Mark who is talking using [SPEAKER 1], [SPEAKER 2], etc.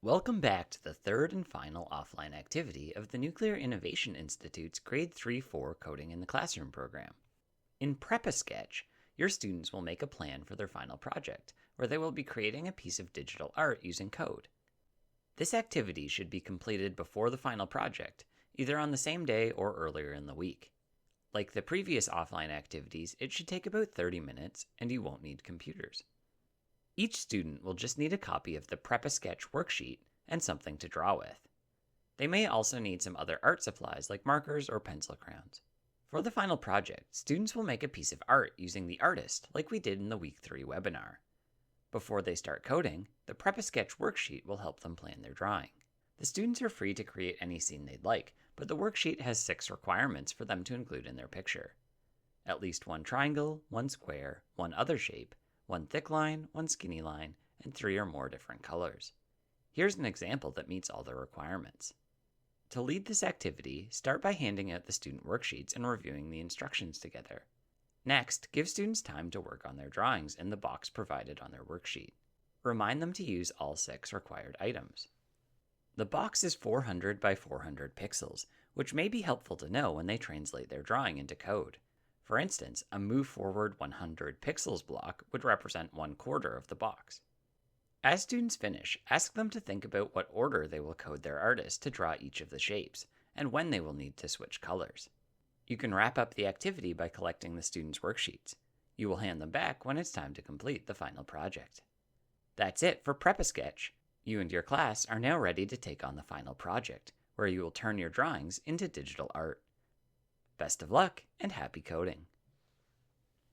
[SPEAKER 1] Welcome back to the third and final offline activity of the Nuclear Innovation Institute's Grade 3-4 Coding in the Classroom program. In Prep-A-Sketch, your students will make a plan for their final project, where they will be creating a piece of digital art using code. This activity should be completed before the final project, either on the same day or earlier in the week. Like the previous offline activities, it should take about 30 minutes, and you won't need computers. Each student will just need a copy of the Prep-A-Sketch worksheet and something to draw with. They may also need some other art supplies like markers or pencil crayons. For the final project, students will make a piece of art using the artist like we did in the Week 3 webinar. Before they start coding, the Prep-A-Sketch worksheet will help them plan their drawing. The students are free to create any scene they'd like, but the worksheet has 6 requirements for them to include in their picture. At least 1 triangle, 1 square, 1 other shape, 1 thick line, 1 skinny line, and 3 or more different colors. Here's an example that meets all the requirements. To lead this activity, start by handing out the student worksheets and reviewing the instructions together. Next, give students time to work on their drawings in the box provided on their worksheet. Remind them to use all 6 required items. The box is 400 by 400 pixels, which may be helpful to know when they translate their drawing into code. For instance, a move forward 100 pixels block would represent 1/4 of the box. As students finish, ask them to think about what order they will code their artist to draw each of the shapes, and when they will need to switch colors. You can wrap up the activity by collecting the students' worksheets. You will hand them back when it's time to complete the final project. That's it for Prep-A-Sketch. You and your class are now ready to take on the final project, where you will turn your drawings into digital art. Best of luck and happy coding!